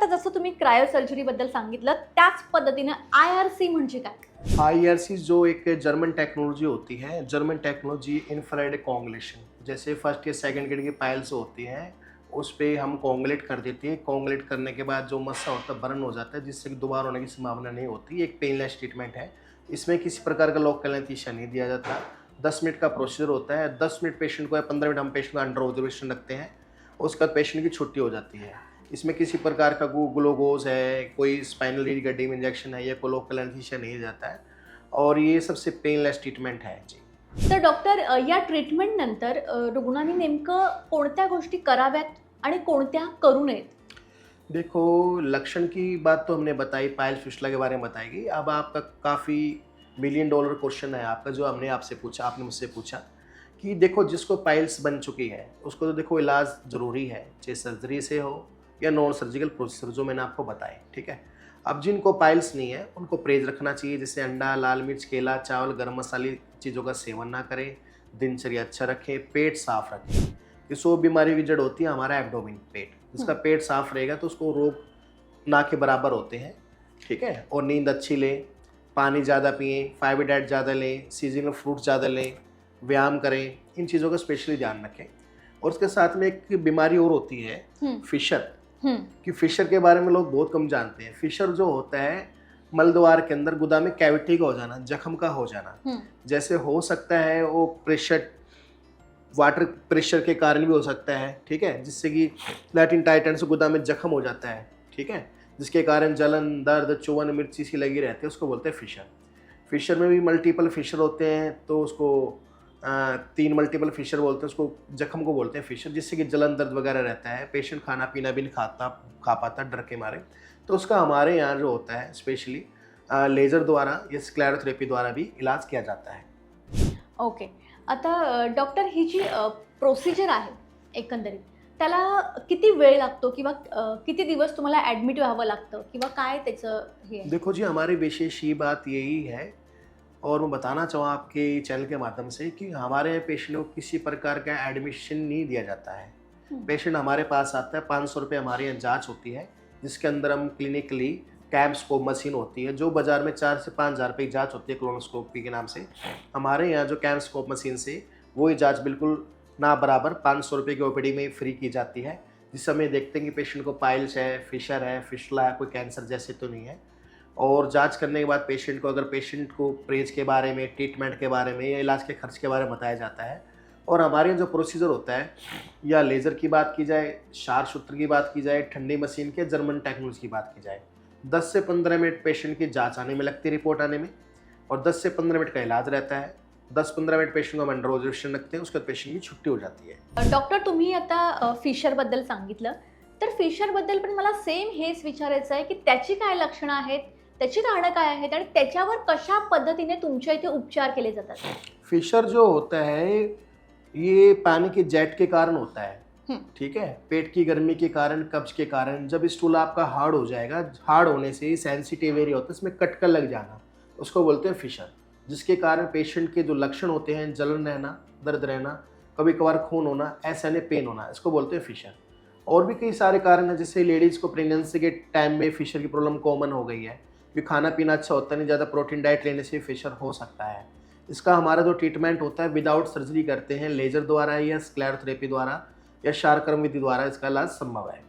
जसं तुम्ही क्रायो सर्जरीबद्दल सांगितलं त्याच पद्धतीने IRC म्हणजे काय? IRC जो एक जर्मन टेक्नोलॉजी होती है, जर्मन टेक्नोलॉजी इंफ्रारेड कोंगुलेशन, जैसे फर्स्ट या सेकंड ग्रेड की पाइल्स होती हैं, उस पे हम कोंगुलेट कर देते हैं। कोंगुलेट करने के बाद जो मस्सा होता है बर्न हो जाता है, जिससे कि दोबारा होने की संभावना नहीं होती। एक पेनलेस ट्रीटमेंट है, इसमें किसी प्रकार का लोकल एनेस्थीसिया नहीं दिया जाता। 10 मिनट का प्रोसीजर होता है। 10 मिनट पेशेंट को या 15 मिनट हम पेशेंट को अंडर ऑब्जर्वेशन रखते हैं, उसके बाद पेशेंट की छुट्टी हो जाती है। इसमें किसी प्रकार का ग्लूकोज है, कोई स्पाइनल रीड गड्डी में इंजेक्शन है या कोई लोकल एनेस्थीसिया नहीं जाता है, और ये सबसे पेनलेस ट्रीटमेंट है जी। तर डॉक्टर या ट्रीटमेंट नंतर रुग्णांनी नेमकं कोणत्या गोष्टी कराव्यात आणि कोणत्या करू नयेत? देखो, लक्षण की बात तो हमने बताई, पायल फिस्टुला के बारे में बताएगी। अब आपका काफ़ी मिलियन डॉलर क्वेश्चन है आपका, जो हमने आपसे पूछा, आपने मुझसे पूछा कि देखो जिसको पाइल्स बन चुकी है उसको तो देखो इलाज ज़रूरी है, चाहे सर्जरी से हो या नॉन सर्जिकल प्रोसीजर, जो मैंने आपको बताए, ठीक है। अब जिनको पाइल्स नहीं है उनको परहेज रखना चाहिए, जैसे अंडा, लाल मिर्च, केला, चावल, गर्म मसाले चीज़ों का सेवन ना करें, दिनचर्या अच्छा रखें, पेट साफ रखें। ये 100 बीमारी की जड़ होती है हमारा एब्डोमेन, पेट। जिसका पेट साफ रहेगा तो उसको रोग ना के बराबर होते हैं, ठीक है। और नींद अच्छी लें, पानी ज़्यादा पिएं, फाइबर डाइट ज़्यादा लें, सीजनल फ्रूट ज़्यादा लें, व्यायाम करें, इन चीज़ों का स्पेशली ध्यान रखें। और उसके साथ में एक बीमारी और होती है फिशर, कि फिशर के बारे में लोग बहुत कम जानते हैं। फिशर जो होता है मलद्वार के अंदर गुदा में कैविटी का हो जाना, जख्म का हो जाना। जैसे हो सकता है वो प्रेशर, वाटर प्रेशर के कारण भी हो सकता है, ठीक है, जिससे कि लैटिन टाइटन से गुदा में जख्म हो जाता है, ठीक है, जिसके कारण जलन, दर्द, चुवन, मिर्ची सी लगी रहती है, उसको बोलते हैं फिशर। फिशर में भी मल्टीपल फिशर होते हैं, तो उसको 3 मल्टीपल फिशर बोलते हैं, उसको जख्म को बोलते हैं फिशर, जिससे कि जलन, दर्द वगैरह रहता है। पेशेंट खाना पीना भी नहीं खा पाता डर के मारे, तो उसका हमारे यहाँ जो होता है स्पेशली लेज़र द्वारा या स्क्लेरोथेरेपी द्वारा भी इलाज किया जाता है। ओके. आता डॉक्टर ही जी प्रोसिजर आहे एकंदरीत त्याला किती वेळ लागतो किंवा किती दिवस तुम्हाला ॲडमिट व्हावं लागतं किंवा काय त्याचं हे आहे? देखो जी, हमारी विशेष ही बात यही है, और मैं बताना चाहूँ आपके चैनल के माध्यम से कि हमारे पेशेंट को किसी प्रकार का एडमिशन नहीं दिया जाता है। पेशेंट हमारे पास आता है, 500 रुपये हमारे यहाँ जांच होती है, जिसके अंदर हम क्लिनिकली कैम्पस्कोप मशीन होती है, जो बाज़ार में 4 से 5 हज़ार रुपये की जाँच होती है कोलोनोस्कोपी के नाम से। हमारे यहाँ जो कैम्पस्कोप मशीन से वही जाँच बिल्कुल ना बराबर 500 रुपये की OPD में फ्री की जाती है, जिस समय देखते हैं कि पेशेंट को पाइल्स है, फिशर है, फिस्टुला है, कोई कैंसर जैसे तो नहीं है। और जांच करने के बाद पेशेंट को, अगर पेशेंट को परहेज के बारे में, ट्रीटमेंट के बारे में या इलाज के खर्च के बारे में बताया जाता है। और हमारे यहाँ जो प्रोसीजर होता है, या लेज़र की बात की जाए, क्षार सूत्र की बात की जाए, ठंडी मशीन के, जर्मन टेक्नोलॉजी की बात की जाए, 10 से 15 मिनट पेशेंट की जांच आने में लगती है, रिपोर्ट आने में, और 10 से 15 मिनट का इलाज रहता है। 10-15 मिनट पेशेंट को हम अंडर ऑब्जर्वेशन रखते हैं, उसके बाद पेशेंट की छुट्टी हो जाती है। डॉक्टर तुम्ही आता फिशरबद्दल सांगितलं, तर फिशरबद्दल पण मला सेम हेच विचारायचं आहे की त्याची काय लक्षणं आहेत, त्याची कारणं काय आहेत आणि त्याच्यावर कशा पद्धतीने तुमच्या इथे उपचार केले जातात? फिशर जो होता है ये पानी के जेट के कारण होता है, ठीक है, पेट की गर्मी के कारण, कब्ज के कारण। जब स्टूल आपका हार्ड हो जाएगा, हार्ड होने से सेंसिटिव एरिया होता है, इसमें कटकर लग जाना, उसको बोलते हैं फिशर, जिसके कारण पेशेंट के जो लक्षण होते हैं, जलन रहना, दर्द रहना, कभी कभार खून होना, ऐसा नहीं पेन होना, इसको बोलते हैं फिशर। और भी कई सारे कारण हैं, जैसे लेडीज़ को प्रेगनेंसी के टाइम में फिशर की प्रॉब्लम कॉमन हो गई है, कि खाना पीना अच्छा होता नहीं, ज़्यादा प्रोटीन डाइट लेने से फिशर हो सकता है। इसका हमारा जो ट्रीटमेंट होता है विदाउट सर्जरी करते हैं, लेज़र द्वारा या स्क्लेरोथेरेपी द्वारा या शारकर्म विधि द्वारा इसका इलाज संभव है।